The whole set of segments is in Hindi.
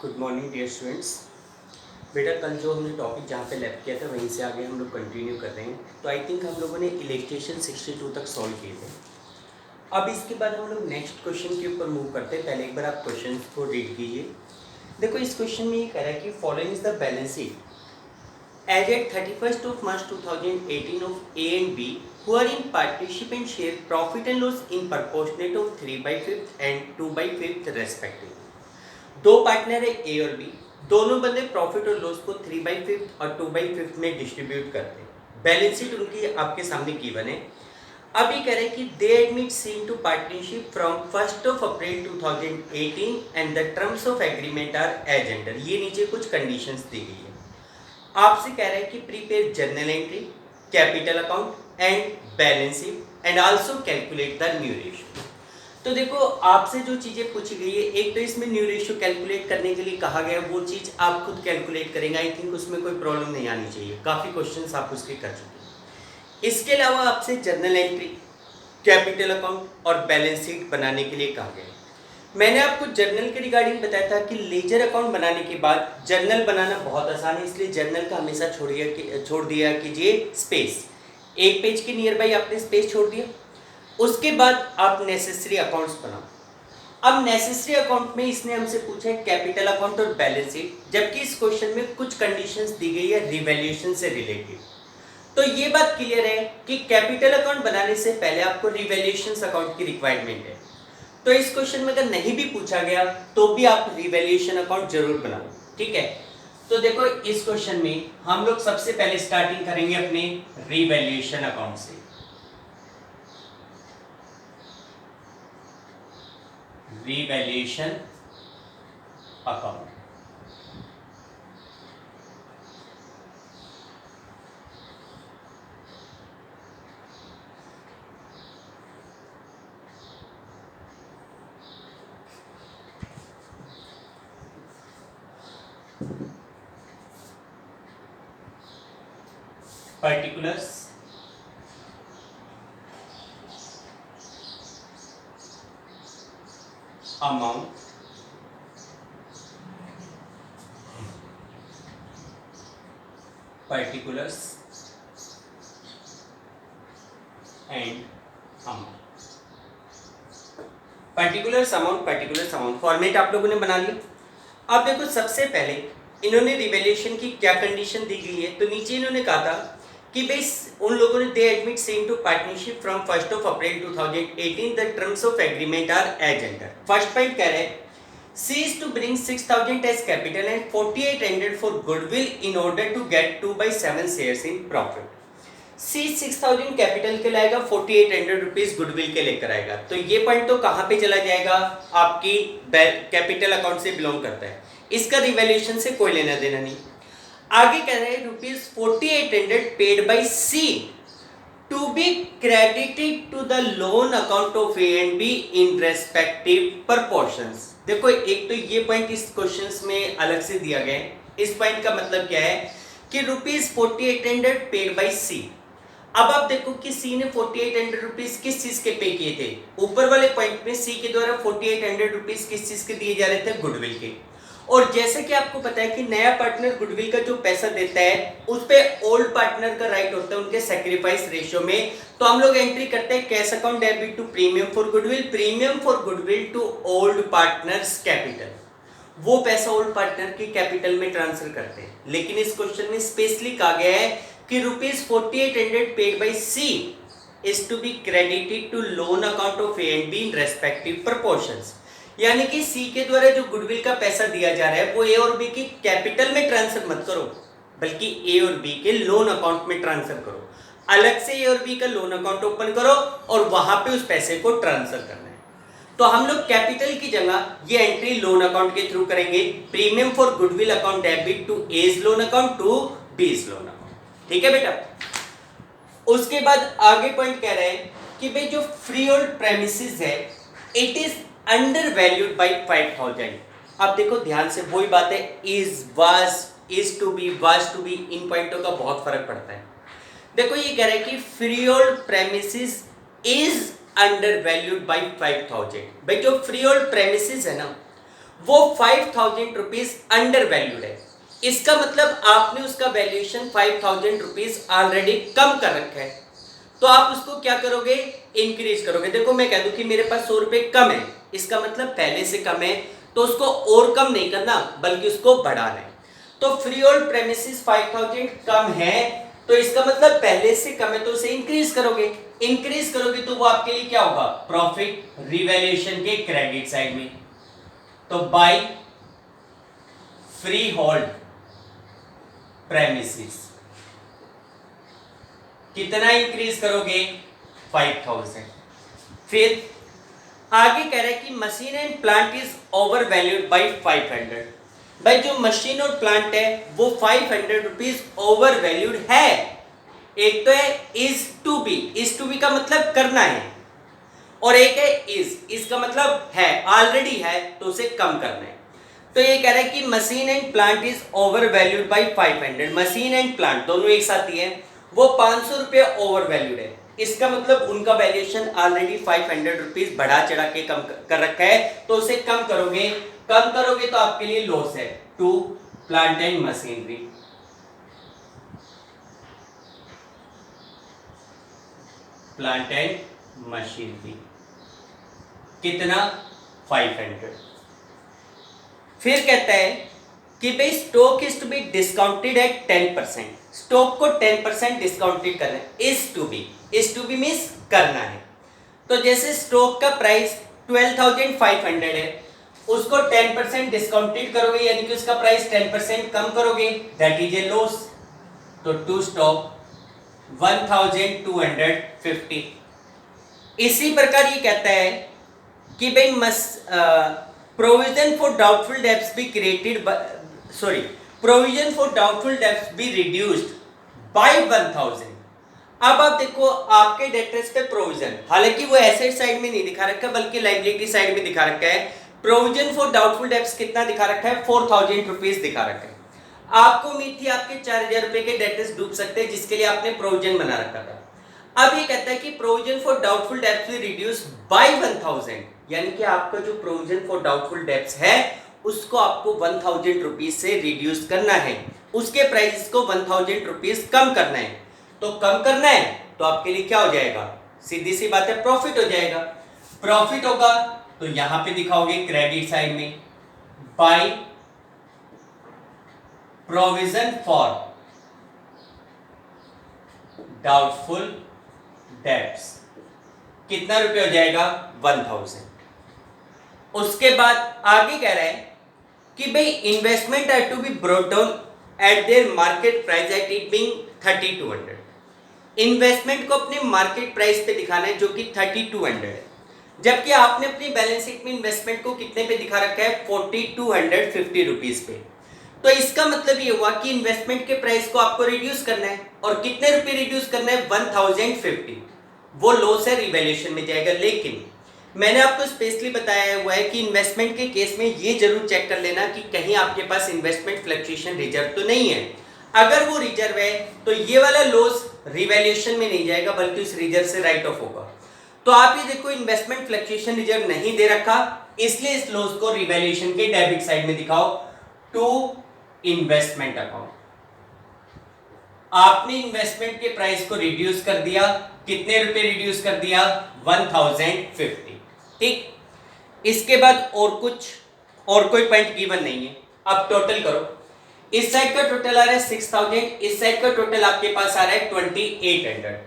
Good morning dear students. बेटा कल जो हमने टॉपिक जहाँ पे लैब किया था वहीं से आगे हम लोग कंटिन्यू कर रहे हैं। तो आई थिंक हम लोगों ने इलेक्ट्रेशन 62 तक सॉल्व किए थे। अब इसके बाद हम लोग नेक्स्ट क्वेश्चन के ऊपर मूव करते हैं। पहले एक बार आप क्वेश्चन को रीड कीजिए। देखो इस क्वेश्चन में ये कह रहा है कि following is the balance sheet as at 31st of March 2018 of A and B who are in partnership and share profit and loss in proportionate of 3/5 and 2/5 respectively। दो पार्टनर है ए और बी, दोनों बंदे प्रॉफिट और लॉस को 3/5 और 2/5 में डिस्ट्रीब्यूट करते हैं। बैलेंस शीट उनकी आपके सामने गिवन है। अब ये कह रहे हैं कि they admit C into partnership from 1 April 2018 and the terms of agreement are as under. ये नीचे कुछ कंडीशंस दी गई है। आपसे कह रहे हैं कि prepaid journal entry, capital account and balance sheet and also calculate the new ratio. तो देखो आपसे जो चीजें पूछी गई है, एक तो इसमें न्यू रेशियो कैलकुलेट करने के लिए कहा गया, वो चीज आप खुद कैलकुलेट करेंगे। आई थिंक उसमें कोई प्रॉब्लम नहीं आनी चाहिए, काफी क्वेश्चंस आप उसके कर चुके हैं। इसके अलावा आपसे जर्नल एंट्री, कैपिटल अकाउंट और बैलेंस शीट बनाने के लिए कहा गया है। मैंने आपको जर्नल के रिगार्डिंग बताया था कि लेजर अकाउंट बनाने के बाद जर्नल बनाना बहुत आसान है, इसलिए जर्नल का हमेशा छोड़ दिया कीजिए स्पेस। एक पेज के नियर बाई आपने स्पेस छोड़ दिया। उसके बाद आप नेसेसरी अकाउंट्स बनाओ। अब नेसेसरी अकाउंट में इसने हमसे पूछा है कैपिटल अकाउंट और बैलेंस शीट, जबकि इस क्वेश्चन में कुछ कंडीशंस दी गई है रिवैल्यूएशन से रिलेटेड। तो ये बात क्लियर है कि कैपिटल अकाउंट बनाने से पहले आपको रिवैल्यूएशन अकाउंट की रिक्वायरमेंट है। तो इस क्वेश्चन में अगर नहीं भी पूछा गया तो भी आप रिवैल्यूएशन अकाउंट जरूर बनाओ, ठीक है। तो देखो इस क्वेश्चन में हम लोग सबसे पहले स्टार्टिंग करेंगे अपने रिवैल्यूएशन अकाउंट से। Revaluation account, particulars, amount, particulars and amount. Particulars amount format आप लोगों ने बना लिया। अब देखो सबसे पहले इन्होंने रिवैल्यूएशन की क्या कंडीशन दी गई है, तो नीचे इन्होंने कहा था कि भाई उन लोगों ने they admit same to partnership from 1 April 2018 the terms of agreement are as under. First point कह रहे हैं C is to bring 6,000 as capital and 4,800 for goodwill in order to get 2/7 shares in profit। C 6,000 capital के लाएगा, 4,800 रुपीज गुडविल के लेकर आएगा। तो ये पॉइंट तो कहां पे चला जाएगा, आपकी कैपिटल अकाउंट से बिलोंग करता है, इसका रिवैल्यूएशन से कोई लेना देना नहीं। आगे कह रहे हैं rupees 4,800 paid by C to be credited to the loan account of A and B in respective proportions। देखो एक तो ये पॉइंट इस क्वेश्चंस में अलग से दिया गया है। इस पॉइंट का मतलब क्या है कि रुपीज 4,800 पेड बाय C। अब आप देखो कि C ने 4,800 रुपीज किस चीज के पे किए थे। ऊपर वाले पॉइंट में C के द्वारा 4,800 रुपीज किस चीज के दिए जा रहे थे, गुडविल के। और जैसे कि आपको पता है कि नया पार्टनर गुडविल का जो पैसा देता है उस पे ओल्ड पार्टनर का राइट होता है उनके सैक्रिफाइस रेशियो में। तो हम लोग एंट्री करते हैं cash account debit to premium for goodwill, premium for goodwill to old partners capital. वो पैसा ओल्ड पार्टनर की कैपिटल में ट्रांसफर करते हैं। लेकिन इस क्वेश्चन में स्पेशली कहा गया है कि rupees 4,800 paid by C is to be credited to loan account of A and B in respective proportions. यानी कि C के द्वारा जो गुडविल का पैसा दिया जा रहा है वो A और B की कैपिटल में ट्रांसफर मत करो, बल्कि A और B के लोन अकाउंट में ट्रांसफर करो। अलग से A और B का लोन अकाउंट ओपन करो और वहां पे उस पैसे को ट्रांसफर करना है। तो हम लोग कैपिटल की जगह ये एंट्री लोन अकाउंट के थ्रू करेंगे, premium for goodwill account debit to A's loan account to B's loan account. ठीक है बेटा। उसके बाद आगे पॉइंट कह रहे हैं कि भाई जो फ्री होल्ड प्रेमिसेस है it is under valued by 5,000। अब देखो ध्यान से, वही बात है, is, was, is to be, was to be, इन पॉइंटों का बहुत फर्क पड़ता है। देखो ये कह रहा है कि free hold premises is under valued by 5,000। भाई जो फ्री होल्ड प्रेमिसेस है ना वो 5,000 रुपीज अंडर वैल्यूड है। इसका मतलब आपने उसका वैल्यूएशन 5,000 रुपीज ऑलरेडी कम कर रखा है, तो आप उसको क्या करोगे, इंक्रीज करोगे। देखो मैं कह दूं कि मेरे पास 100 रुपए कम है, इसका मतलब पहले से कम है, तो उसको और कम नहीं करना बल्कि उसको बढ़ाना है। तो फ्री होल्ड प्रेमिसेस 5,000 कम है, तो इसका मतलब पहले से कम है, तो उसे इंक्रीज करोगे। इंक्रीज करोगे तो वो आपके लिए क्या होगा, प्रॉफिट रिवैल्यूएशन के क्रेडिट साइड में। तो बाय फ्री होल्ड प्रेमिसेस कितना इंक्रीज करोगे, 5,000। फिर आगे कह रहा है कि machine and plant is over valued by 500। भाई जो मशीन और प्लांट है वो 500 रुपीज ओवर वैल्यूड है। एक तो है इज टू बी का मतलब करना है, और एक है इसका मतलब है, ऑलरेडी है तो उसे कम करना है। तो ये कह रहा है कि machine and plant is over valued by 500। Machine and plant दोनों एक साथ ही है, वो 500 रुपये ओवर वैल्यूड है। इसका मतलब उनका वैल्यूएशन ऑलरेडी 500 रुपीज बढ़ा चढ़ा के कम कर रखा है, तो उसे कम करोगे। कम करोगे तो आपके लिए लॉस है to plant and machinery. Plant and machinery कितना, 500। फिर कहता है कि भाई stock is to be discounted at 10%। Stock को 10% डिस्काउंटेड करना है। इज टू बी मीन्स करना है। तो जैसे स्टॉक का प्राइस 12,500 है, उसको 10% डिस्काउंटेड करोगे, यानी कि उसका प्राइस 10% कम करोगे, दैट इज ए लॉस। तो टू स्टॉक 1,250। इसी प्रकार ये कहता है कि भाई provision for doubtful debts be created, provision for doubtful debts be reduced by 1,000। अब आप देखो आपके डेटर्स पे प्रोविजन, हालांकि वो एसेट साइड में नहीं दिखा रखा बल्कि लाइबिलिटी साइड में दिखा रखा है। प्रोविजन फॉर डाउटफुल डेब्ट्स कितना दिखा रखा है, 4,000 रुपीज दिखा रखा है। आपको उम्मीद थी आपके 4,000 रुपए के डेटर्स डूब सकते हैं, जिसके लिए आपने प्रोविजन बना रखा था। अब ये कहता है कि provision for doubtful debts will reduce by 1,000, यानी कि आपका जो प्रोविजन फॉर डाउटफुल डेब्ट्स है उसको आपको 1,000 रुपीज से रिड्यूस करना है, उसके प्राइस को 1,000 रुपीज कम करना है। तो कम करना है तो आपके लिए क्या हो जाएगा, सीधी सी बात है, प्रॉफिट हो जाएगा। प्रॉफिट होगा तो यहां पे दिखाओगे क्रेडिट साइड में, by provision for doubtful debts कितना रुपये हो जाएगा, 1,000। उसके बाद आगे कह रहा है कि भाई investment are to be brought down at their market price at it being 3,200। Investment को अपने मार्केट प्राइस पे दिखाना है जो कि 3,200 है, जबकि आपने अपनी बैलेंस शीट में इन्वेस्टमेंट को कितने पे दिखा रखा है, 4,250 रुपीज पे। तो इसका मतलब ये हुआ कि इन्वेस्टमेंट के प्राइस को आपको रिड्यूस करना है, और कितने रुपए रिड्यूस करना है, 1,050। वो लॉस है, रिवैल्यूएशन में जाएगा। लेकिन मैंने आपको स्पेशली बताया हुआ है कि इन्वेस्टमेंट के केस में ये जरूर चेक कर लेना कि कहीं आपके पास इन्वेस्टमेंट फ्लक्चुएशन रिजर्व तो नहीं है। अगर वो रिजर्व है तो ये वाला लॉस रिवैल्यूएशन में नहीं जाएगा बल्कि उस रिजर्व से राइट ऑफ होगा। तो आप ये देखो इन्वेस्टमेंट फ्लक्चुएशन रिजर्व नहीं दे रखा, इसलिए इस लॉस को रिवैल्यूएशन के डेबिट साइड में दिखाओ, टू इन्वेस्टमेंट अकाउंट। आपने इन्वेस्टमेंट के प्राइस को रिड्यूस कर दिया, कितने रुपए रिड्यूस कर दिया, 1,050। ठीक, इसके बाद और कोई पॉइंट गिवन नहीं है। अब टोटल करो, इस साइड का टोटल आ रहा है 6,000, इस साइड का टोटल आपके पास आ रहा है 2,800।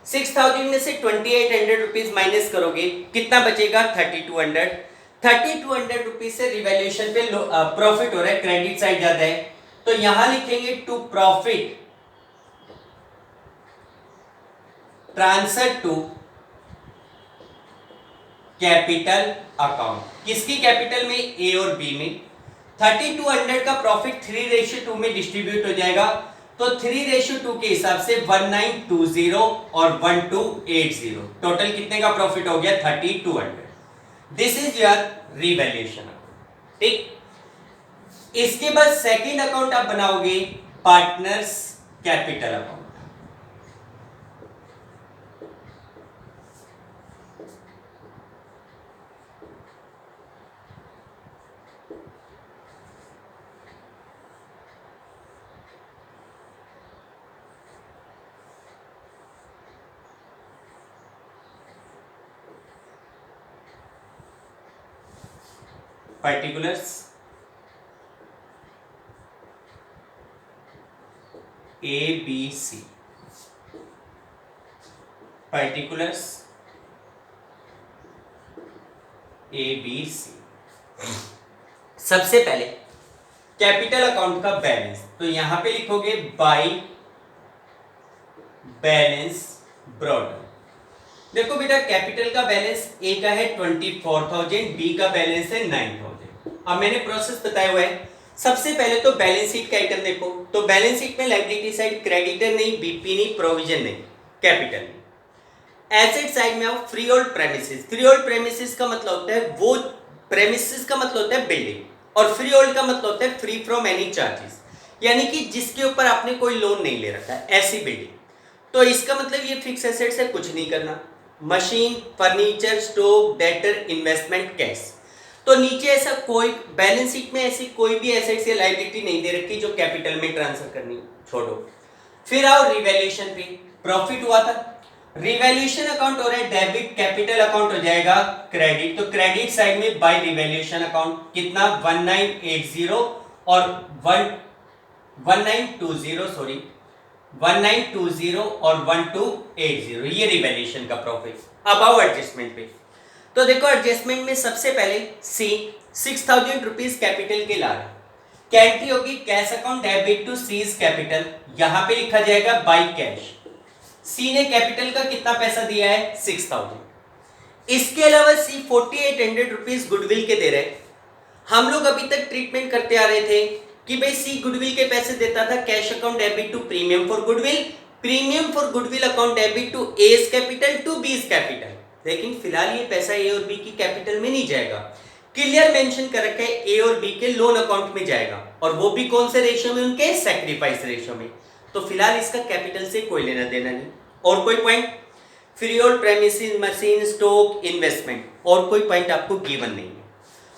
6,000 में से 2,800 रुपीज माइनस करोगे, कितना बचेगा, 3,200। 3,200 रुपीज से रिवैल्यूएशन पे प्रॉफिट हो रहा है, क्रेडिट साइड ज्यादा है, तो यहां लिखेंगे to profit transfer to capital account. किसकी कैपिटल में, ए और बी में। 3,200 का प्रॉफिट 3:2 में डिस्ट्रीब्यूट हो जाएगा, तो 3:2 के हिसाब से 1920 और 1280, टोटल कितने का प्रॉफिट हो गया, 3,200। This is your revaluation. ठीक, इसके बाद सेकंड अकाउंट आप बनाओगे partners capital account. Particulars A B C, particulars A B C. सबसे पहले कैपिटल अकाउंट का बैलेंस, तो यहां पे लिखोगे बाय बैलेंस ब्रॉड। देखो बेटा कैपिटल का बैलेंस ए का है 24,000, बी का बैलेंस है 9,000। अब मैंने प्रोसेस बताया हुआ है। सबसे पहले तो बैलेंस शीट का आइटम देखो, तो बैलेंस शीट में लायबिलिटी साइड क्रेडिटर नहीं, बीपी नहीं, प्रोविजन नहीं, कैपिटल नहीं। एसेट साइड में आओ, free hold premises. Free hold premises का मतलब होता है वो, प्रेमिसेस का मतलब होता है बिल्डिंग, और फ्री होल्ड का मतलब होता है फ्री फ्रॉम एनी चार्जेस, यानी कि जिसके ऊपर आपने कोई लोन नहीं ले रखा है, ऐसी बिल्डिंग। तो इसका मतलब ये फिक्स एसेट्स है, कुछ नहीं करना। Machine, furniture, stock, debtor, investment, cash. तो नीचे ऐसा कोई बैलेंस शीट में ऐसी कोई भी एसेट्स या लायबिलिटी नहीं दे रखी जो कैपिटल में ट्रांसफर करनी, छोड़ो। फिर आओ रिवैल्यूएशन पे, प्रॉफिट हुआ था, रिवैल्यूएशन अकाउंट हो रहा है डेबिट, कैपिटल अकाउंट हो जाएगा क्रेडिट। तो क्रेडिट साइड में बाय रिवैल्यूएशन अकाउंट कितना 1980 और 1920 सॉरी 1920 और 1280, ये रिवैल्यूएशन का प्रॉफिट। अब आओ एडजस्टमेंट पे, तो देखो एडजस्टमेंट में सबसे पहले सी 6,000 रुपीज कैपिटल के ला रहे, क्या एंट्री होगी, cash account debit to C's capital, यहां पे लिखा जाएगा बाय कैश। सी ने कैपिटल का कितना पैसा दिया है 6,000। इसके अलावा सी 4,800 रुपीज गुडविल के दे रहे। हम लोग अभी तक ट्रीटमेंट करते आ रहे थे कि भाई सी गुडविल के पैसे देता था, cash account debit to premium for goodwill, premium for goodwill account debit to A's capital to B's capital. लेकिन फिलहाल ये पैसा ए और बी की कैपिटल में नहीं जाएगा, क्लियर मेंशन कर रखा है ए और बी के लोन अकाउंट में जाएगा, और वो भी कौन से रेशियो में, उनके सैक्रिफाइस रेशियो में। तो फिलहाल इसका कैपिटल से कोई लेना देना नहीं। और कोई point, free hold premises, machine, stock, investment, और कोई पॉइंट आपको गिवन नहीं है।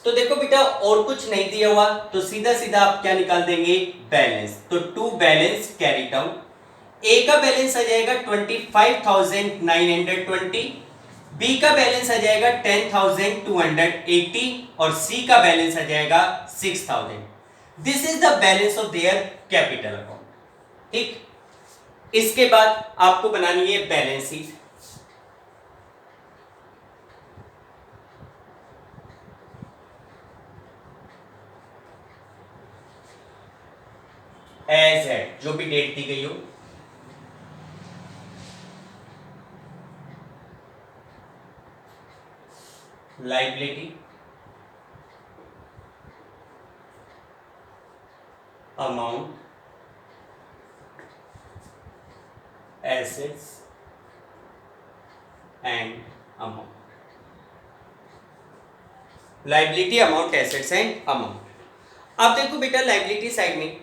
तो देखो बेटा और कुछ नहीं दिया हुआ, तो सीधा सीधा आप क्या निकाल देंगे, बैलेंस। तो टू बैलेंस कैरीड आउट, ए का बैलेंस आ जाएगा 25,920, बी का बैलेंस आ जाएगा 10,280 और सी का बैलेंस आ जाएगा 6,000। This is the balance of their capital account. ठीक, इसके बाद आपको बनानी है बैलेंस शीट। एज एट, जो भी डेट दी गई हो, liability, amount, assets and amount, liability, amount, assets and amount. अब देखो बेटा लायबिलिटी साइड में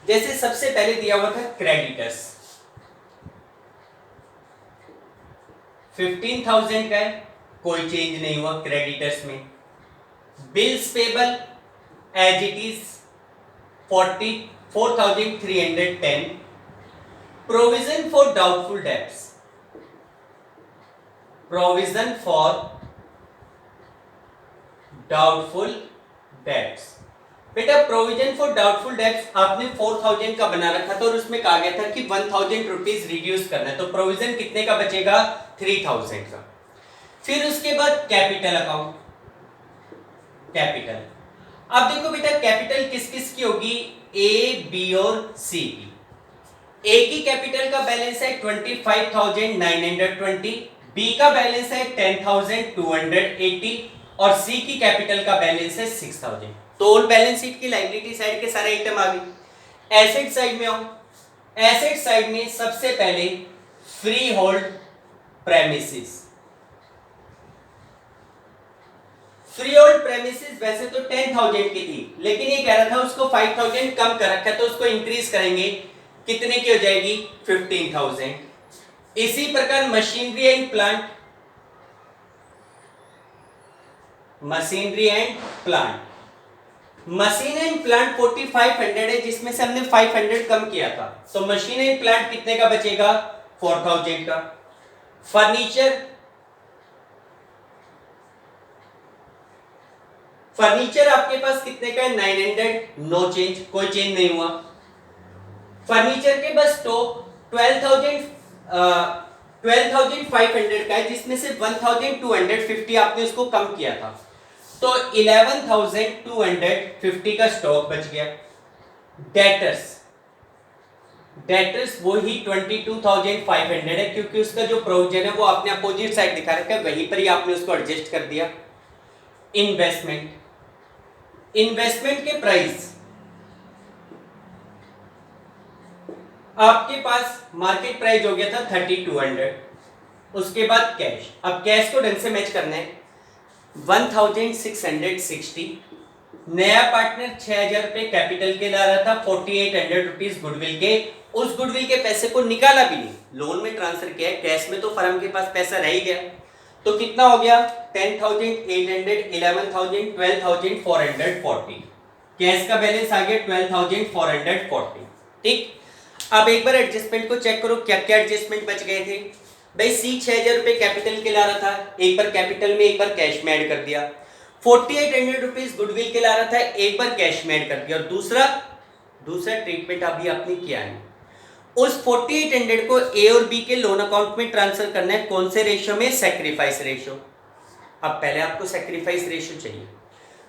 जैसे सबसे पहले दिया हुआ था क्रेडिटर्स 15,000 का है, कोई चेंज नहीं हुआ क्रेडिटर्स में। Bills payable as it is 44,310। Provision for doubtful debts, provision for doubtful debts. बेटा प्रोविजन फॉर डाउटफुल डेब्ट्स आपने 4,000 का बना रखा था और उसमें कहा गया था कि 1,000 रुपीज रिड्यूस करना है, तो प्रोविजन कितने का बचेगा 3,000 का। फिर उसके बाद कैपिटल अकाउंट, कैपिटल। अब देखो बेटा कैपिटल किस किस की होगी, ए, बी और सी की। ए की कैपिटल का बैलेंस है 25,920, बी का बैलेंस है 10,280 और सी की कैपिटल का बैलेंस है 6,000। तो ऑल बैलेंस शीट की लायबिलिटी साइड के सारे आइटम आ गए। एसेट साइड में आओ, एसेट साइड में सबसे पहले free hold premises. Free hold premises वैसे तो 10,000 की थी, लेकिन ये कह रहा था उसको 5,000 कम कर रखा है, तो उसको इंक्रीज करेंगे, कितने की हो जाएगी 15,000। इसी प्रकार machinery and plant, machinery and plant, machine and plant 4,500 है, जिसमें से हमने 500 कम किया था, तो मशीन एंड प्लांट कितने का बचेगा 4,000 का। फर्नीचर आपके पास कितने का है 900, नो चेंज, कोई चेंज नहीं हुआ। फर्नीचर के बस स्टॉक 12,500 का है, जिसमें से 1,250 आपने उसको कम किया था, तो 11,250 का स्टॉक बच गया। डेटर्स वो ही 22,500 है, क्योंकि उसका जो प्रोविजन है वो आपने अपोजिट साइड दिखा रखा है, वहीं पर ही आपने उसको एडजस्ट कर दिया। इन्वेस्टमेंट के प्राइस आपके पास मार्केट प्राइस हो गया था 3,200। उसके बाद कैश, अब कैश को ढंग से मैच करना है, 1,660। नया पार्टनर 6,000 रुपए कैपिटल के ला रहा था, 4,800 रुपीज गुडविल के। उस गुडविल के पैसे को निकाला भी नहीं, लोन में ट्रांसफर किया है, कैश में तो फर्म के पास पैसा रह ही गया। तो कितना हो गया 10,800, 11,000, 12,440। कैश का बैलेंस आ गया 12,440। ठीक, अब एक बार एडजस्टमेंट को चेक करो, क्या क्या एडजस्टमेंट बच गए थे भाई। सी 6,000 रुपए कैपिटल के ला रहा था, एक बार कैपिटल में एक बार कैश में ऐड कर दिया। 4,800 रुपीज गुडविल के ला रहा था, एक बार कैश में ऐड कर दिया। और दूसरा ट्रीटमेंट अभी आपने किया है, उस 4,800 को ए और बी के लोन अकाउंट में ट्रांसफर करना है। कौन से रेशियो में? Sacrifice ratio. अब पहले आपको सैक्रिफाइस रेशियो चाहिए,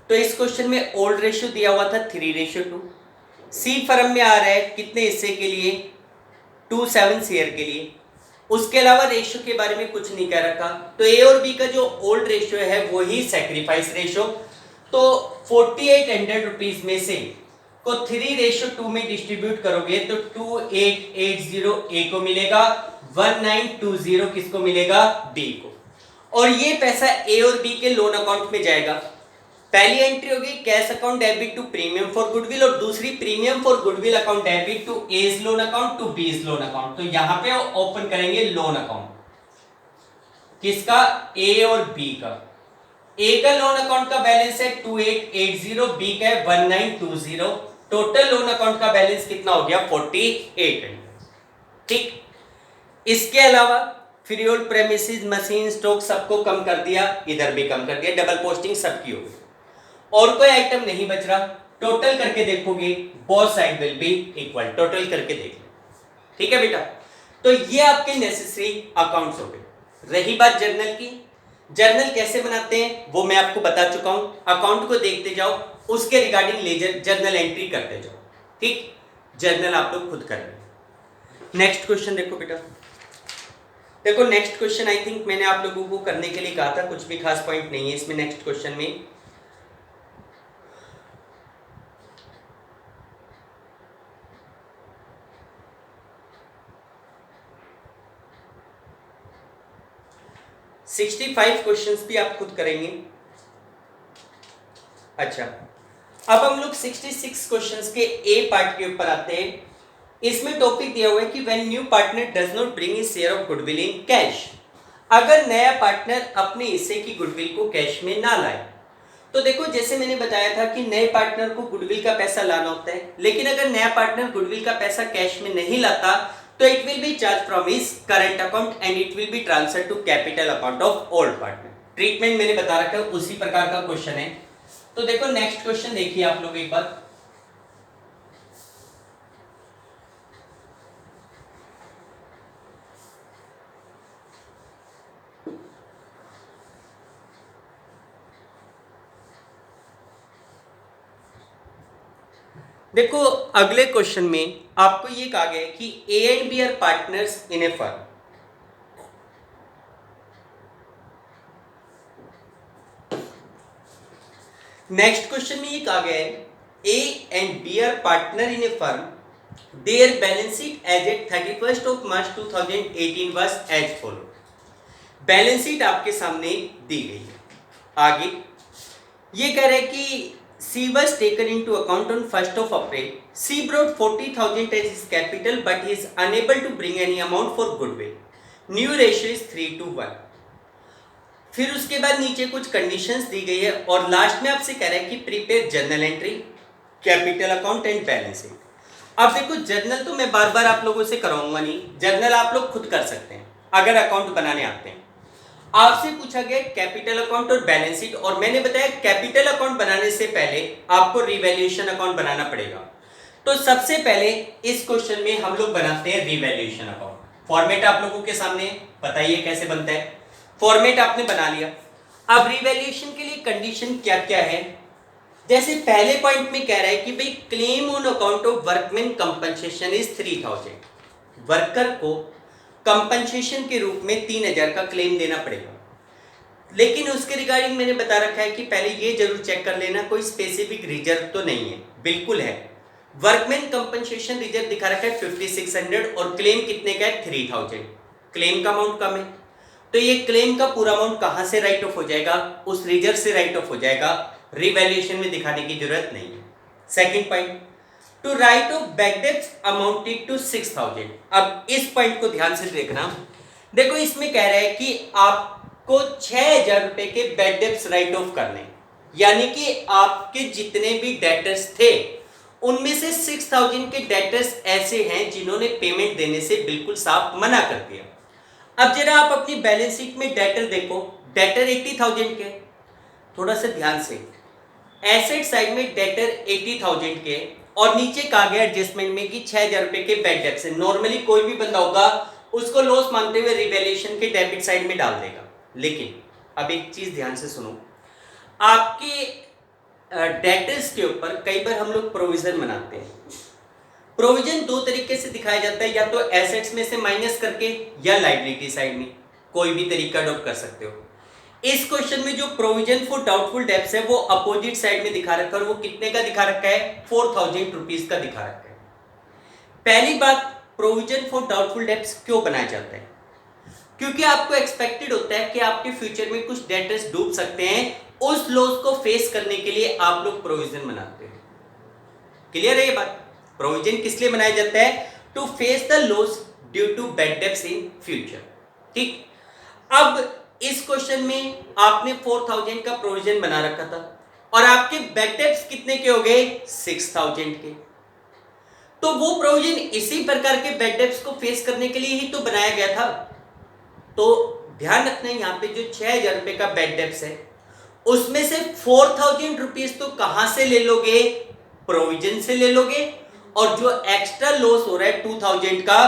तो इस क्वेश्चन में ओल्ड रेशियो दिया हुआ था 3:2। सी फर्म में आ रहा है कितने हिस्से के लिए? 2/7 शेयर के लिए। उसके अलावा रेशियो के बारे में कुछ नहीं कह रखा, तो ए और बी का जो ओल्ड रेशियो है वही सैक्रिफाइस रेशियो। तो 4,800 रुपीज में से को 3:2 में डिस्ट्रीब्यूट करोगे तो 2,880 ए को मिलेगा, 1,920 किसको मिलेगा? बी को। और ये पैसा ए और बी के लोन अकाउंट में जाएगा। पहली एंट्री होगी cash account debit to premium for goodwill, और दूसरी premium for goodwill account debit to A's loan account to B's loan account. तो यहां पे ओपन करेंगे लोन अकाउंट, किसका? ए और बी का। ए का लोन अकाउंट का बैलेंस है 2,880, बी का है 1,920। टोटल लोन अकाउंट का बैलेंस कितना हो गया? 4,800। ठीक, इसके अलावा free hold premises, machine, stock सबको कम कर दिया, इधर भी कम कर दिया, डबल पोस्टिंग सबकी हो गई, और कोई आइटम नहीं बच रहा। टोटल करके देखोगे both side will be equal, total करके देख लो। ठीक है बेटा, तो ये आपके नेसेसरी अकाउंट्स हो गए। रही बात जर्नल की, जर्नल कैसे बनाते हैं वो मैं आपको बता चुका हूं। अकाउंट को देखते जाओ, उसके रिगार्डिंग लेजर जर्नल एंट्री करते जाओ। ठीक, जर्नल आप लोग खुद करेंगे। नेक्स्ट क्वेश्चन देखो बेटा, देखो नेक्स्ट क्वेश्चन आई थिंक मैंने आप लोगों को करने के लिए कहा था, कुछ भी खास पॉइंट नहीं है इसमें। नेक्स्ट क्वेश्चन में सिक्सटी 65 क्वेश्चंस भी आप खुद करेंगे। अच्छा, अब हम लोग 66 क्वेश्चंस के ए पार्ट के ऊपर आते हैं। इसमें टॉपिक दिया हुआ है कि when new partner does not bring his share of goodwill in cash. अगर नया पार्टनर अपने हिस्से की गुडविल को कैश में ना लाए, तो देखो जैसे मैंने बताया था कि नए पार्टनर को गुडविल का पैसा लाना होता है, लेकिन अगर नया पार्टनर गुडविल का पैसा कैश में नहीं लाता तो it will be charge from his current account and it will be transfer to capital account of old partner. Treatment मैंने बता रखा है, उसी प्रकार का क्वेश्चन है। तो देखो नेक्स्ट क्वेश्चन देखिए आप लोग एक बार। देखो अगले क्वेश्चन में आपको ये कहा गया है कि A and B are partners in a firm. Next question में ये कहा गया है A and B are partner in a firm, their balance sheet as at 31st of March 2018 was as follow. Balance sheet आपके सामने दी गई है। आगे ये कह रहा है कि C was taken into account on 1st of April. C brought 40,000 as his capital, but he is unable to bring any amount for goodwill. New ratio is 3:1. फिर उसके बाद नीचे कुछ कंडीशंस दी गई है और लास्ट में आपसे कह रहा है कि prepare journal entry, capital account and balance sheet. अब देखो जर्नल तो मैं बार बार आप लोगों से कराऊंगा नहीं, जर्नल आप लोग खुद कर सकते हैं अगर अकाउंट बनाने आते हैं। आपसे पूछा गया कैपिटल अकाउंट और बैलेंस शीट, और मैंने बताया कैपिटल अकाउंट बनाने से पहले आपको रिवैल्यूएशन अकाउंट बनाना पड़ेगा। तो सबसे पहले इस क्वेश्चन में हम लोग बनाते हैं रिवैल्यूएशन अकाउंट। फॉर्मेट आप लोगों के सामने, बताइए कैसे बनता है। फॉर्मेट आपने बना लिया। अब रिवैल्यूएशन के लिए कंडीशन क्या क्या है। जैसे पहले पॉइंट में कह रहा है कि भाई claim on account of workman compensation is 3000। Worker को कंपनसेशन के रूप में 3000 का क्लेम देना पड़ेगा। लेकिन उसके रिगार्डिंग मैंने बता रखा है कि पहले ये जरूर चेक कर लेना कोई स्पेसिफिक रिजर्व तो नहीं है। बिल्कुल है, वर्कमैन कंपनसेशन रिजर्व दिखा रखा है 5600 और क्लेम कितने का है 3000। क्लेम का अमाउंट कम है, तो ये क्लेम का पूरा अमाउंट कहां से राइट ऑफ हो जाएगा, उस रिजर्व से राइट ऑफ हो जाएगा। रिवैल्यूएशन में दिखाने की जरूरत नहीं है। Second point, to write off bad debts amounted to 6000। अब इस पॉइंट को ध्यान से देखना। देखो इसमें कह रहा है कि आपको 6000 रुपए के बैड डेब्ट्स राइट ऑफ करने, यानी कि आपके जितने भी डेटर्स थे उनमें से 6000 के डेटर्स ऐसे हैं जिन्होंने पेमेंट देने से बिल्कुल साफ मना कर दिया। अब जरा आप अपनी बैलेंस शीट में डेटर देखो, डेटर 80,000 के। थोड़ा सा ध्यान से, एसेट साइड में डेटर 80,000 के और नीचे कहा गया एडजस्टमेंट में कि 6000 रुपए के बैड डेब्ट्स है। नॉर्मली कोई भी बंदा होगा उसको लॉस मानते हुए रिवैल्यूएशन के डेबिट साइड में डाल देगा। लेकिन अब एक चीज ध्यान से सुनो, आपके डेटर्स के ऊपर कई बार हम लोग प्रोविजन बनाते हैं। प्रोविजन दो तरीके से दिखाया जाता है, या तो एसेट्स में से माइनस करके या लायबिलिटी साइड में, कोई भी तरीका अडॉप्ट कर सकते हो। इस क्वेश्चन में जो प्रोविजन फॉर डाउटफुल डेब्ट्स है वो अपोजिट साइड में दिखा रखा है, और वो कितने का दिखा रखा है 4000 रुपीज का दिखा रखा है। पहली बात, प्रोविजन फॉर डाउटफुल डेब्ट्स क्यों बनाया जाता है, क्योंकि आपको एक्सपेक्टेड होता है कि आपके फ्यूचर में कुछ डेटर्स डूब सकते हैं, उस लॉस को फेस करने के लिए आप लोग प्रोविजन बनाते हैं। क्लियर है ये बात। प्रोविजन किस लिए बनाया जाता है, to face the loss due to bad debts in future. ठीक, अब इस क्वेश्चन में आपने 4000 का प्रोविजन बना रखा था और आपके बैड डेब्ट्स कितने के हो गए 6000 के। तो वो प्रोविजन इसी प्रकार के बैड डेब्ट्स को फेस करने के लिए ही तो बनाया गया था। तो ध्यान रखना यहाँ पे जो 6000 रुपए का बैड डेब्ट्स है उसमें से 4000 रुपीज तो कहां से ले लोगे, प्रोविजन से ले लोगे, और जो एक्स्ट्रा लॉस हो रहा है 2000 का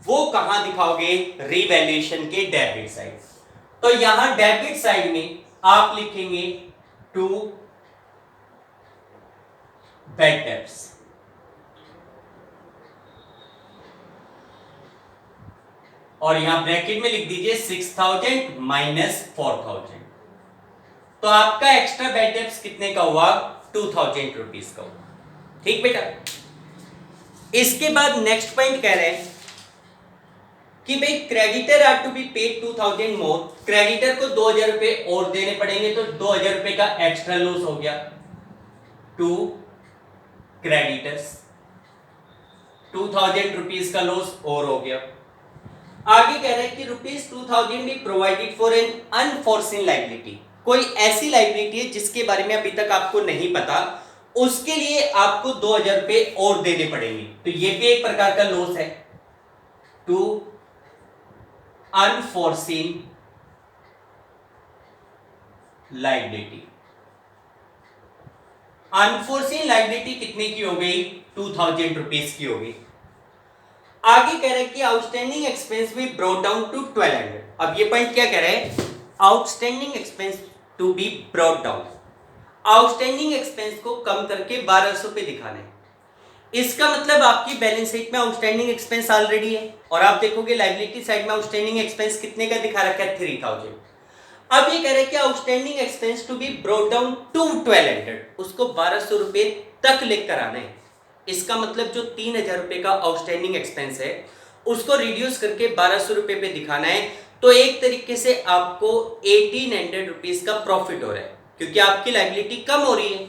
वो कहां दिखाओगे, रिवैल्यूएशन के डेबिट साइड। तो यहां डेबिट साइड में आप लिखेंगे टू बैड डेब्ट्स, और यहां ब्रैकेट में लिख दीजिए 6000 माइनस 4000। तो आपका एक्स्ट्रा बैड डेब्ट्स कितने का हुआ 2000 रुपीज का हुआ। ठीक बेटा। इसके बाद नेक्स्ट पॉइंट कह रहे हैं कि भाई creditor are to be paid 2000 more, creditor को 2000 रुपए और देने पड़ेंगे, तो 2000 रुपए का एक्स्ट्रा लॉस हो गया टू क्रेडिटर्स, 2000 रुपीज का लॉस और हो गया। आगे कह रहे हैं कि ₹2000 be provided for an unforeseen liability, कोई ऐसी लायबिलिटी है जिसके बारे में अभी तक आपको नहीं पता, उसके लिए आपको 2000 रुपए और देने पड़ेंगे। तो ये भी एक प्रकार का लॉस है, to unforeseen liability. Unforeseen liability कितने की हो गई 2000 रुपीज की हो गई। आगे कह रहे हैं कि आउटस्टैंडिंग एक्सपेंस भी ब्रॉट डाउन टू 1200। अब ये पॉइंट क्या कह रहे हैं, outstanding expense to be brought down, outstanding expense को कम करके 1200 पे दिखाना है। इसका मतलब आपकी बैलेंस शीट में आउटस्टैंडिंग एक्सपेंस ऑलरेडी है, और आप देखोगे लायबिलिटी साइड में आउटस्टैंडिंग एक्सपेंस कितने का दिखा रखा है 3000। अब ये कह रहे हैं कि outstanding expense to be brought down to 1200, उसको 1200 रुपए तक लेकर आना है। इसका मतलब जो 3000 रुपए का आउटस्टैंडिंग एक्सपेंस है उसको रिड्यूस करके 1200 रुपए पे दिखाना है। तो एक तरीके से आपको 1800 रुपीज का प्रॉफिट हो रहा है, क्योंकि आपकी लायबिलिटी कम हो रही है।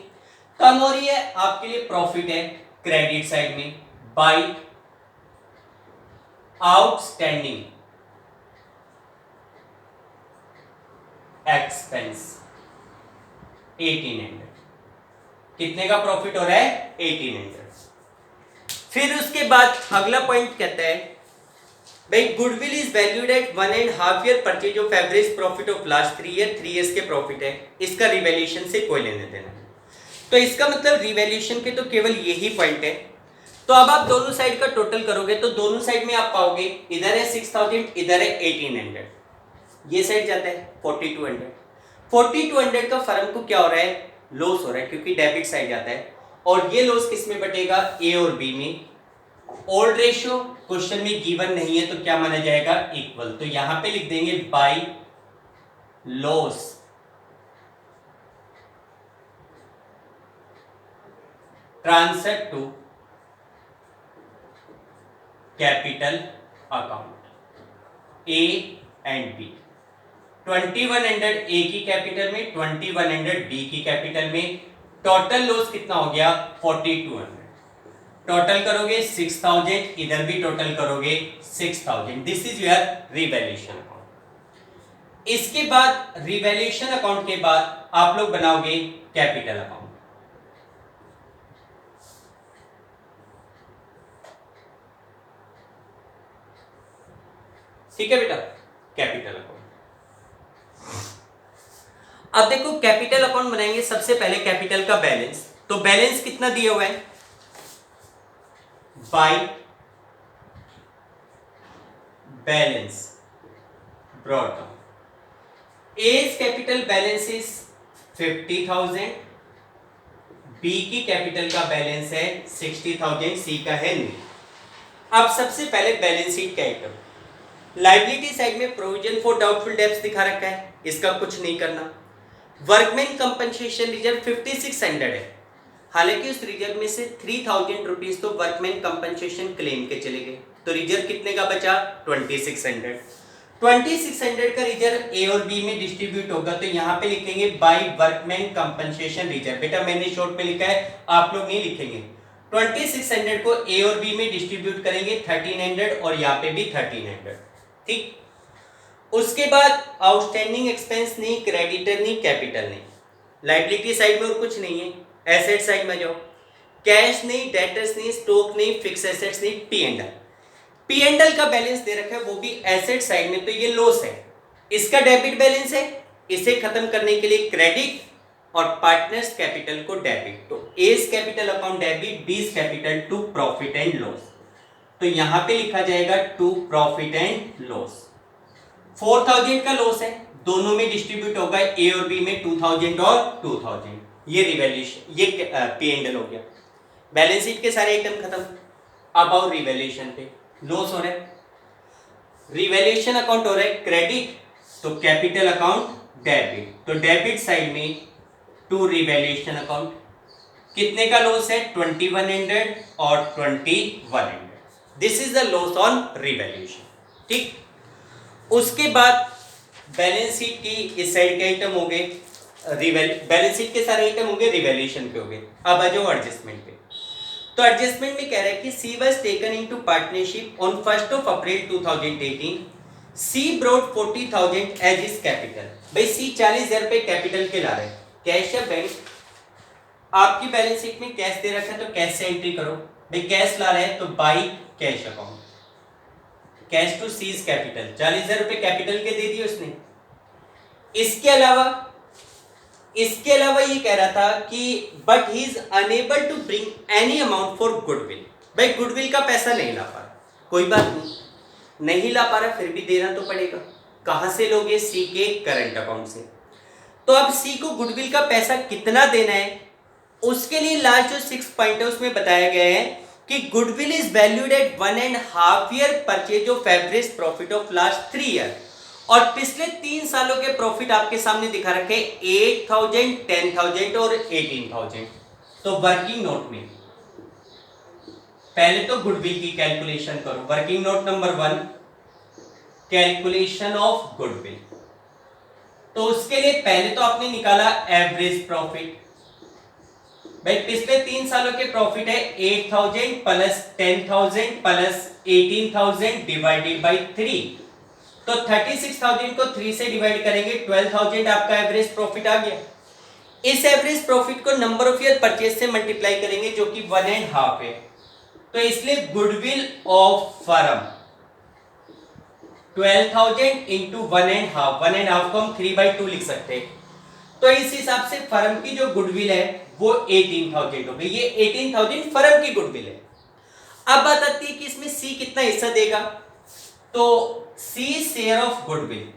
कम हो रही है, आपके लिए प्रॉफिट है क्रेडिट साइड में बाय आउटस्टैंडिंग एक्सपेंस 1800। कितने का प्रॉफिट हो रहा है 1800। फिर उसके बाद अगला पॉइंट कहता है भाई goodwill is valued at 1.5 year purchase of average profit of last 3 year, 3 years के प्रॉफिट है, इसका रिवैल्यूएशन से कोई लेने देना नहीं। तो इसका मतलब रिवैल्यूएशन के तो केवल यही पॉइंट है। तो अब आप दोनों साइड का टोटल करोगे तो दोनों साइड में आप पाओगे इधर है 6000, इधर है 1800, ये साइड जाता है 4200। 4200 का फर्म को क्या हो रहा है, लॉस हो रहा है, क्योंकि डेबिट साइड जाता है। और ये लॉस किस में बटेगा, ए और बी में। ओल्ड रेशियो क्वेश्चन में गिवन नहीं है तो क्या माना जाएगा, इक्वल। तो यहां पे लिख देंगे by loss transfer to capital account A and B. 2100 A की कैपिटल में, 2100 बी की कैपिटल में। टोटल लॉस कितना हो गया, 4200। टोटल करोगे 6000, इधर भी टोटल करोगे 6000। This is your revaluation account. इसके बाद रिवैल्यूएशन अकाउंट के बाद आप लोग बनाओगे कैपिटल अकाउंट। ठीक है बेटा, कैपिटल अकाउंट। अब देखो कैपिटल अकाउंट बनाएंगे, सबसे पहले कैपिटल का बैलेंस। तो बैलेंस कितना दिया हुआ है, by balance brought down. A's capital balance is 50,000, B की कैपिटल का बैलेंस है 60,000, सी का है नहीं। अब सबसे पहले बैलेंस शीट का आइटम, लायबिलिटी साइड में प्रोविजन फॉर डाउटफुल डेब्ट्स दिखा रखा है, इसका कुछ नहीं करना। वर्कमैन कंपनसेशन रिजर्व 5600 है, हालांकि उस रिजर्व में से 3000 रुपीज तो वर्कमैन कंपनसेशन क्लेम के चले गए, तो रिजर्व कितने का बचा, 2600। 2600 का रिजर्व ए और बी में डिस्ट्रीब्यूट होगा, तो यहाँ पे लिखेंगे बाय वर्कमैन कंपनसेशन रिजर्व। बेटा मैंने शॉर्ट पे लिखा है, आप लोग नहीं लिखेंगे। 2600 को ए और बी में डिस्ट्रीब्यूट करेंगे 1300, और यहाँ पे भी 1300। ठीक, उसके बाद आउटस्टैंडिंग एक्सपेंस नहीं, क्रेडिटर नहीं, कैपिटल नहीं, लायबिलिटी साइड में और कुछ नहीं है। एसेट साइड में जाओ, कैश नहीं, डेटर्स नहीं, स्टॉक नहीं, फिक्स एसेट्स नहीं, P and L. P and L का बैलेंस दे रखा है वो भी एसेट साइड में, तो ये लॉस है, इसका डेबिट बैलेंस है। इसे खत्म करने के लिए क्रेडिट और पार्टनर्स कैपिटल को डेबिट, तो A's capital account debit, B's capital to profit and loss. तो यहां पे लिखा जाएगा टू प्रॉफिट एंड लॉस। 4000 का लॉस है, दोनों में डिस्ट्रीब्यूट होगा ए और बी में 2000 और 2000। ये रिवैल्यूएशन, ये पी एंड एल हो गया। बैलेंस शीट के सारे आइटम खत्म। अब आओ रिवैल्यूएशन पे, लॉस हो रहा है, रिवैल्यूएशन अकाउंट हो रहा है क्रेडिट, तो कैपिटल अकाउंट डेबिट, तो डेबिट साइड में टू रिवैल्यूएशन अकाउंट। कितने का लॉस है, 2100 और 2100। This is the loss on revaluation. ठीक, उसके बाद बैलेंस शीट की इस साइड के आइटम हो गए, बैलेंस शीट के सारे आइटम हो गए, रिवैल्यूएशन के हो गए। अब आ जाओ एडजस्टमेंट पे। तो एडजस्टमेंट में कह रहा है कि C was taken into partnership on 1 April 2018। C brought 40,000 as his capital. भाई सी 40,000 रुपए कैपिटल के ला रहे हैं, कैश है बैंक, आपकी बैलेंस शीट में कैश दे रखा है तो कैश से एंट्री करो। भाई कैश ला रहे हैं तो by cash account, cash to C's capital, 40,000 रुपए कैपिटल के दे दिए उसने। इसके अलावा ये कह रहा था कि but he is unable to bring any amount for goodwill. भाई गुडविल का पैसा नहीं ला पा रहा, कोई बात नहीं ला पा रहा, फिर भी देना तो पड़ेगा। कहां से लोगे, सी के करंट अकाउंट से। तो अब सी को गुडविल का पैसा कितना देना है, उसके लिए लास्ट जो 6 पॉइंट है उसमें बताया गया है कि goodwill is valued at 1.5 year purchase of average profit of last 3 year. और पिछले 3 सालों के प्रॉफिट आपके सामने दिखा रखे 8,000, 10,000 और 18,000। तो वर्किंग नोट में पहले तो गुडविल की कैलकुलेशन करो। Working note number 1, calculation of goodwill. तो उसके लिए पहले तो आपने निकाला एवरेज प्रॉफिट। भाई पिछले 3 सालों के प्रॉफिट है 8,000 प्लस 10,000 प्लस 18,000 डिवाइडेड बाई 3। तो 36,000 को 3 से डिवाइड करेंगे, 12,000 आपका एवरेज प्रॉफिट आ गया। इस एवरेज प्रॉफिट को नंबर ऑफ ईयर परचेज से मल्टीप्लाई करेंगे जो कि 1.5 है। तो इसलिए गुडविल ऑफ फर्म 12,000 इंटू 1.5 को हम 3/2 लिख सकते हैं। तो इस हिसाब से फर्म की जो गुडविल है वो 18,000 हो गई। ये 18,000 फर्म की गुडविल है। अब बात आती है कि इसमें सी कितना हिस्सा देगा। तो C share of goodwill,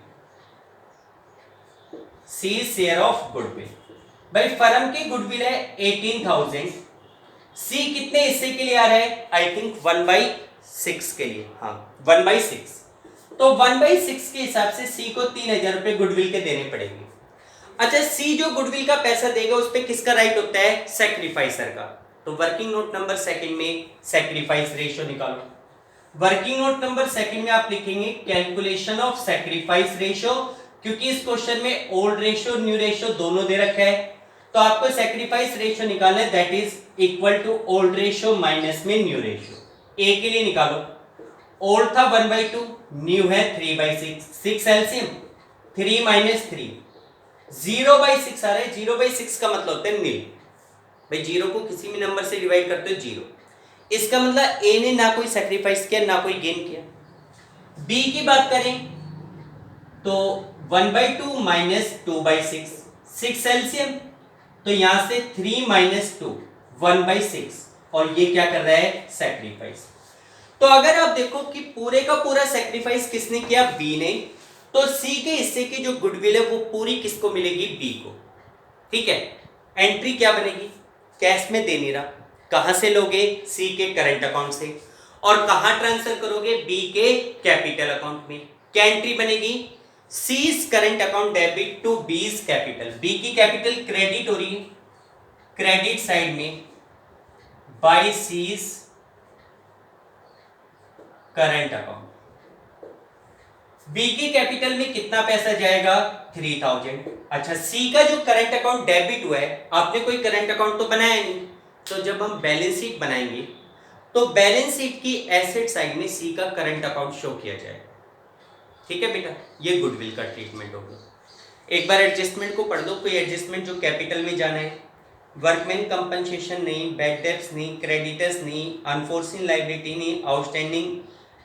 C share of goodwill, भाई फर्म की गुडविल है 18,000, सी कितने हिस्से के लिए आ रहा है, आई थिंक 1/6 के लिए, हाँ 1/6। तो 1/6 के हिसाब से सी को 3,000 रुपए गुडविल के देने पड़ेंगे। अच्छा, सी जो गुडविल का पैसा देगा उस पे किसका राइट होता है, सैक्रिफाइसर का। तो वर्किंग नोट नंबर सेकंड में सैक्रिफाइस रेशियो निकालो। वर्किंग नोट नंबर सेकंड में आप लिखेंगे कैलकुलेशन ऑफ सैक्रिफाइस रेशियो, क्योंकि इस क्वेश्चन में ओल्ड रेशियो न्यू रेशियो दोनों दे रखा है। तो आपको सैक्रिफाइस रेशियो निकालना है, that is equal to old ratio minus में न्यू रेशियो। ए के लिए निकालो, ओल्ड था 1/2, न्यू है 3/6, 6 एलसीएम 3 - 3 0/6 आ रहा है। 0/6 का मतलब होता है नील। भाई जीरो को किसी भी नंबर से डिवाइड करते हो जीरो, इसका मतलब ए ने ना कोई सैक्रिफाइस किया ना कोई गेन किया। बी की बात करें तो 1/2 माइनस 2/6, 6 एलसीएम, तो यहां से 3 - 2 1/6, और ये क्या कर रहा है, सैक्रिफाइस। तो अगर आप देखो कि पूरे का पूरा सैक्रिफाइस किसने किया, बी ने, तो सी के हिस्से की जो गुडविल है वो पूरी किसको मिलेगी, बी को। ठीक है, एंट्री क्या बनेगी, कैश में दे नहीं रहा, कहां से लोगे, सी के करंट अकाउंट से, और कहां ट्रांसफर करोगे, बी के कैपिटल अकाउंट में। क्या एंट्री बनेगी, C's current account debit to B's capital. B की कैपिटल क्रेडिट हो रही है क्रेडिट साइड में by C's current account. B की कैपिटल में कितना पैसा जाएगा, 3,000। अच्छा, सी का जो करंट अकाउंट डेबिट हुआ है, आपने कोई करंट अकाउंट तो बनाया नहीं, तो जब हम बैलेंस शीट बनाएंगे तो बैलेंस शीट की एसेट साइड में सी का करंट अकाउंट शो किया जाएगा। ठीक है बेटा, ये गुडविल का ट्रीटमेंट होगा। एक बार एडजस्टमेंट को पढ़ दो, कोई एडजस्टमेंट जो कैपिटल में जाना है, वर्कमैन कंपनसेशन नहीं, बैड डेब्ट्स नहीं, क्रेडिटर्स नहीं, अनफोर्सिन लायबिलिटी नहीं, आउटस्टैंडिंग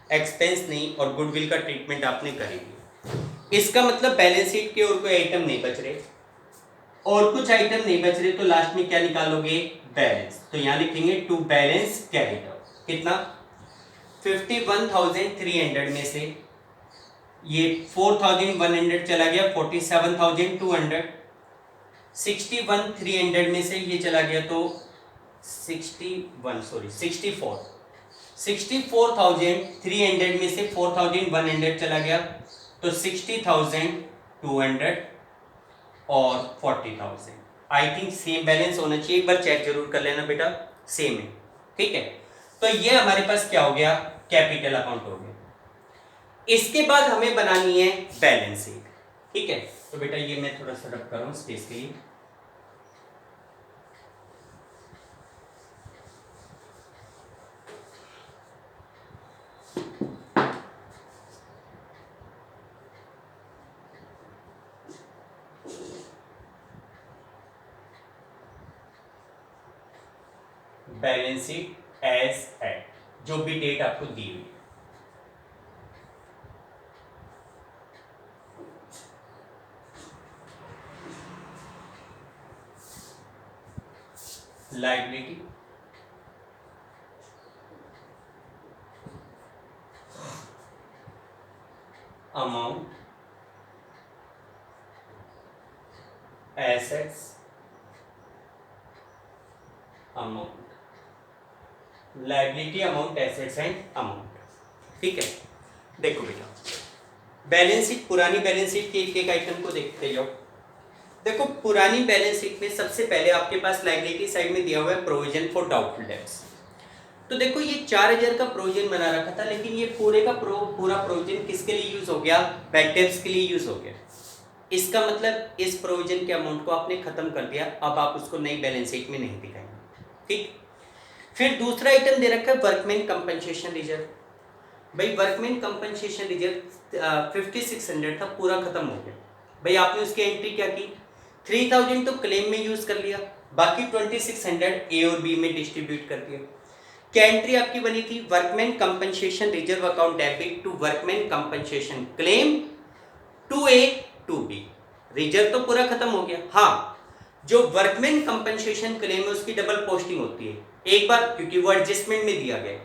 एक्सपेंस नहीं, और गुडविल का ट्रीटमेंट आपने करेंगे। इसका मतलब बैलेंस शीट के और कोई आइटम नहीं बच रहे, और कुछ आइटम नहीं बच रहे, तो लास्ट में क्या निकालोगे, बैलेंस। तो यहां लिखेंगे टू बैलेंस कैपिटल कितना, 51,300 में से ये 4,100 चला गया 47,200, 61,300 में से ये चला गया तो 64,300 में से 4,100 चला गया तो 60,200 और 40,000। आई थिंक सेम बैलेंस होना चाहिए, एक बार चेक जरूर कर लेना बेटा, सेम है। ठीक है, तो ये हमारे पास क्या हो गया, कैपिटल अकाउंट हो गया। इसके बाद हमें बनानी है बैलेंस शीट। ठीक है, तो बेटा ये मैं थोड़ा सा रब कर रहा हूं स्पेस के लिए। बैलेंस शीट एज एट, जो भी डेट आपको दी हुई, liability, amount, assets, amount, liability, amount, assets and amount. ठीक है, देखो बेटा बैलेंस शीट, पुरानी बैलेंस शीट के एक एक आइटम को देखते जाओ। देखो पुरानी बैलेंस शीट में सबसे पहले आपके पास लायबिलिटी साइड में दिया हुआ है प्रोविजन फॉर डाउटफुल डेब्ट्स। तो देखो ये 4,000 का प्रोविजन बना रखा था, लेकिन ये पूरे का पूरा प्रोविजन किसके लिए यूज हो गया, बैड डेब्ट्स के लिए यूज हो गया। इसका मतलब इस प्रोविजन के अमाउंट को आपने खत्म कर दिया, अब आप उसको नई बैलेंस शीट में नहीं दिखाएंगे। ठीक, फिर दूसरा आइटम दे रखा है वर्कमैन कंपनसेशन रिजर्व। भाई वर्कमैन कंपनसेशन रिजर्व 5600 था, पूरा खत्म हो गया। भाई आपने उसकी एंट्री क्या की, 3,000 तो क्लेम में यूज कर लिया, बाकी 2600 ए और बी में डिस्ट्रीब्यूट कर दिया। क्या एंट्री आपकी बनी थी? Workman compensation reserve account debit to workman compensation claim to A to B. Reserve तो पूरा खत्म हो गया। हाँ, जो वर्कमैन कंपनसेशन क्लेम है उसकी डबल पोस्टिंग होती है। एक बार क्योंकि वो एडजस्टमेंट में दिया गया,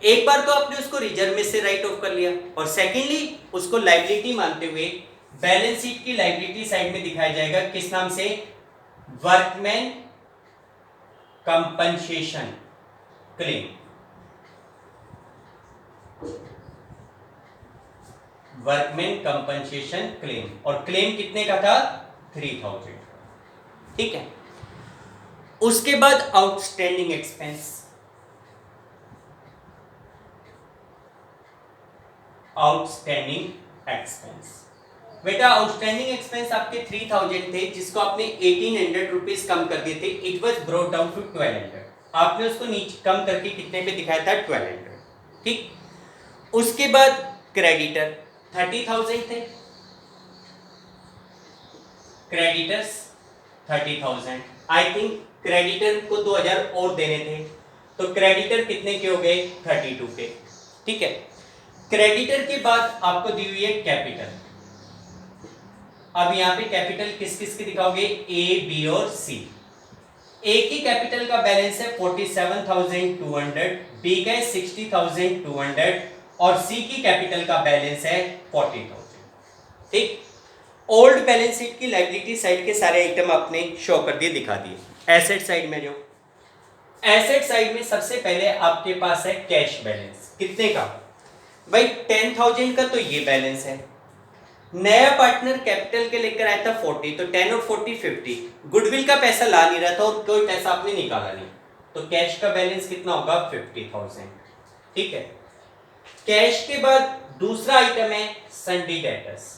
एक बार तो आपने उसको रिजर्व में से राइट ऑफ कर लिया, और सेकेंडली उसको लाइबिलिटी मानते हुए बैलेंस शीट की लाइबिलिटी साइड में दिखाया जाएगा किस नाम से? Workman compensation claim. Workman compensation claim, और क्लेम कितने का था? 3000। ठीक है। उसके बाद आउटस्टैंडिंग एक्सपेंस। आउटस्टैंडिंग एक्सपेंस बेटा, आउटस्टैंडिंग एक्सपेंस आपके 3000 थे, जिसको आपने 1800 रुपीज कम कर दिए थे। It was brought down to 1200। आपने उसको नीचे कम करके कितने पे दिखाया था? 1200। ठीक। उसके बाद क्रेडिटर 30,000 थे, क्रेडिटर्स 30,000। आई थिंक क्रेडिटर को 2000 और देने थे, तो क्रेडिटर कितने के हो गए? 32 के। ठीक है। क्रेडिटर के बाद आपको दी हुई है कैपिटल। अब यहां पे कैपिटल किस किस की दिखाओगे? ए, बी और सी। ए की कैपिटल का बैलेंस है 47,200, बी का 60,200 और सी की कैपिटल का बैलेंस है 40,000। ठीक। ओल्ड बैलेंस शीट की लायबिलिटी साइड के सारे आइटम आपने शो कर दिए, दिखा दिए। एसेट साइड में जो एसेट साइड में सबसे पहले आपके पास है कैश बैलेंस। कितने का? भाई 10,000 का तो ये बैलेंस है। नया पार्टनर कैपिटल के लेकर आया था 40, तो 10 और 40 50। गुडविल का पैसा ला नहीं रहा था और कोई पैसा आपने निकाला नहीं, तो कैश का बैलेंस कितना होगा? 50,000। ठीक है। कैश के बाद दूसरा आइटम है सन्डी डेटर्स।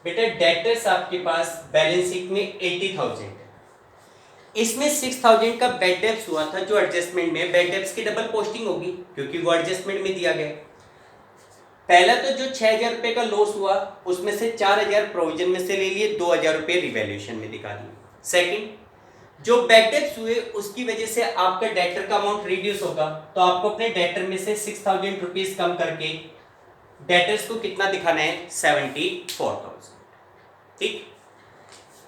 बेटा डेटर्स आपके पास बैलेंस शीट में 80,000 है। इसमें 6,000 का बैड डेब्ट्स हुआ था, जो एडजस्टमेंट में बैड डेब्ट्स की डबल पोस्टिंग होगी क्योंकि वो एडजस्टमेंट में दिया गया। पहला तो जो 6,000 रुपए का लॉस हुआ, उसमें से 4,000 प्रोविजन में से ले लिए, 2,000 रुपए रिवैल्यूएशन में दिखा दिए। सेकंड, जो बैड डेब्ट्स हुए उसकी वजह से आपका डेटर का अमाउंट रिड्यूस होगा, तो आपको अपने डेटर में से 6,000 रुपीज कम करके डेटर्स को कितना दिखाना है? 74,000। ठीक।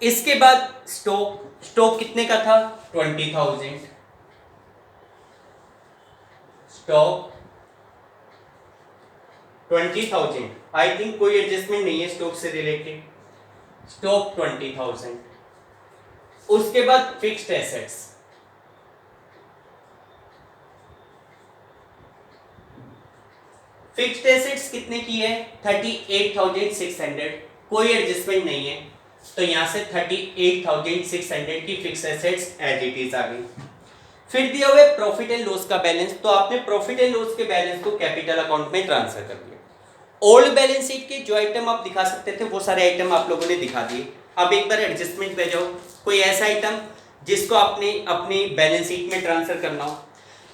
इसके बाद स्टॉक कितने का था? 20,000। स्टॉक 20,000। आई थिंक कोई एडजस्टमेंट नहीं है स्टॉक से रिलेटेड। स्टॉक 20,000। उसके बाद फिक्स्ड एसेट्स। फिक्स्ड एसेट्स कितने की है? 38,600। कोई एडजस्टमेंट नहीं है, तो यहां से 38,600 की fix assets as it is आ गई। फिर दिया हुआ प्रॉफिट एंड लॉस का बैलेंस, तो आपने प्रॉफिट एंड लॉस के बैलेंस को कैपिटल अकाउंट में ट्रांसफर कर दिया। ओल्ड बैलेंस शीट के जो आइटम आप दिखा सकते थे वो सारे आइटम आप लोगों ने दिखा दिए। अब एक बार एडजस्टमेंट पे जाओ, कोई ऐसा आइटम जिसको आपने अपनी बैलेंस शीट में ट्रांसफर करना हो,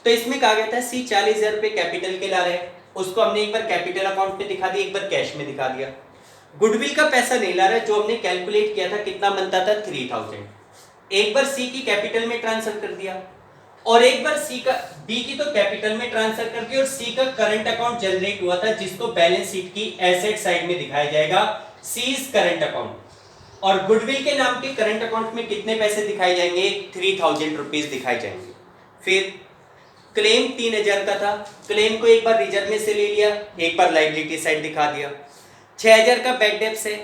तो इसमें कहा गया था सी 40,000 रुपए कैपिटल के ला रहे हैं, उसको हमने एक बार कैपिटल अकाउंट में दिखा दिया, एक बार कैश में दिखा दिया। गुडविल का पैसा नहीं ला रहा है, जो हमने कैलकुलेट किया था कितना बनता था? 3,000। एक बार सी की कैपिटल में ट्रांसफर कर दिया, और एक बार सी का बी की तो कैपिटल में ट्रांसफर कर दिया, और सी का करंट अकाउंट जनरेट हुआ था, जिसको बैलेंस शीट की एसेट साइड में दिखाया जाएगा सीज करंट अकाउंट। और गुडविल के नाम के करंट अकाउंट में कितने पैसे दिखाए जाएंगे? 3,000 रुपीज दिखाए जाएंगे। फिर क्लेम 3,000 का था, क्लेम को एक बार रिजर्व में से ले लिया, एक बार लायबिलिटी साइड दिखा दिया। 6,000 का बैड डेब्ट्स है,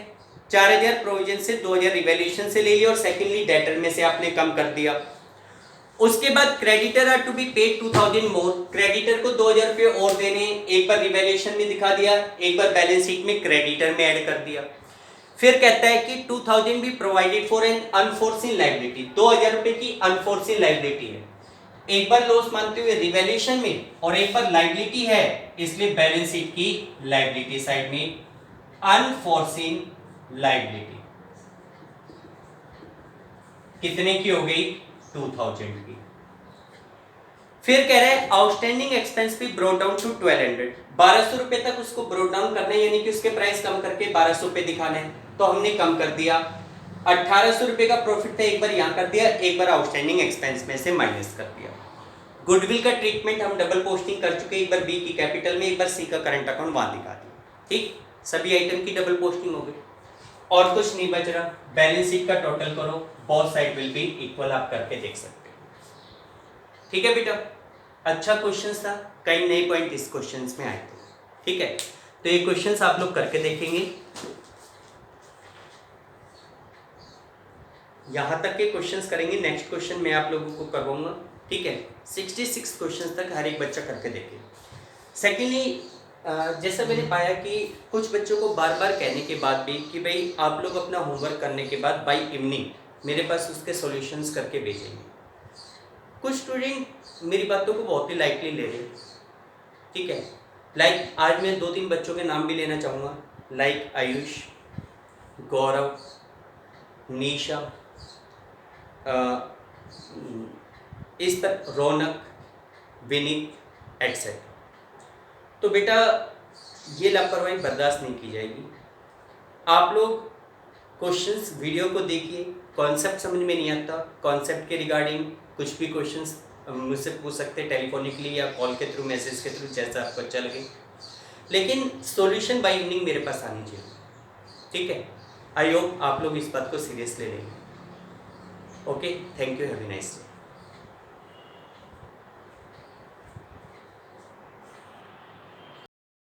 4,000 प्रोविजन से, 2,000 रिवैल्यूएशन से ले लिया, और सेकेंडली डेटर में से आपने कम कर दिया। उसके बाद creditor are to be paid 2,000 more, creditor को 2,000 रुपये और देने, एक बार रिवैल्यूएशन में दिखा दिया, एक बार बैलेंस शीट में क्रेडिटर में ऐड कर दिया। फिर कहता है कि 2,000 be provided for an unforeseen liability, 2,000 रुपये की अनफोर्सीन लायबिलिटी है, एक बार लॉस मानते हुए रिवैल्यूएशन में, और एक बार लायबिलिटी है, इसलिए बैलेंस शीट की लायबिलिटी साइड में अनफोर्सीन लायबिलिटी कितने की हो गई? 2,000 की। फिर कह रहे हैं आउटस्टैंडिंग एक्सपेंस भी ब्रोट डाउन टू 1,200, 1,200 रुपए तक उसको ब्रोट डाउन करना है, यानी कि उसके प्राइस कम करके 1,200 रुपए दिखाने हैं, तो हमने कम कर दिया। 1800 रुपये का प्रॉफिट था, एक बार यहाँ कर दिया, एक बार आउटस्टैंडिंग एक्सपेंस में से माइनस कर दिया। गुडविल का ट्रीटमेंट हम डबल पोस्टिंग कर चुके, एक बार बी की कैपिटल में, एक बार सी का करंट अकाउंट वहां दिखा दिया। ठीक, सभी आइटम की डबल पोस्टिंग हो गई और कुछ नहीं बच रहा। बैलेंस शीट का टोटल करो, both side will be equal, आप करके देख सकते हो। ठीक है बेटा, अच्छा क्वेश्चन था, कई नए पॉइंट इस क्वेश्चन में आए थे। ठीक है, तो ये क्वेश्चन आप लोग करके देखेंगे। यहाँ तक के क्वेश्चंस करेंगे, नेक्स्ट क्वेश्चन मैं आप लोगों को करवाऊंगा। ठीक है, 66 क्वेश्चंस तक हर एक बच्चा करके देखे। सेकेंडली, जैसा मैंने पाया कि कुछ बच्चों को बार बार कहने के बाद भी कि भाई आप लोग अपना होमवर्क करने के बाद बाय इवनिंग मेरे पास उसके सॉल्यूशंस करके भेजेंगे। कुछ स्टूडेंट मेरी बातों को बहुत ही लाइटली ले रहे हैं। ठीक है, लाइक आज मैं 2-3 बच्चों के नाम भी लेना चाहूँगा, लाइक आयुष, गौरव, निशा, इस तरह रौनक, विनीत एटसेट्रा। तो बेटा ये लापरवाही बर्दाश्त नहीं की जाएगी। आप लोग क्वेश्चंस वीडियो को देखिए, कॉन्सेप्ट समझ में नहीं आता, कॉन्सेप्ट के रिगार्डिंग कुछ भी क्वेश्चंस मुझसे पूछ सकते हैं टेलीफोनिकली या कॉल के थ्रू, मैसेज के थ्रू, जैसा आपको अच्छा लगे, लेकिन सॉल्यूशन बाय इवनिंग मेरे पास आनी चाहिए। ठीक है, आई होप आप लोग इस बात को सीरियस ले लेंगे। Okay, thank you, have a nice day.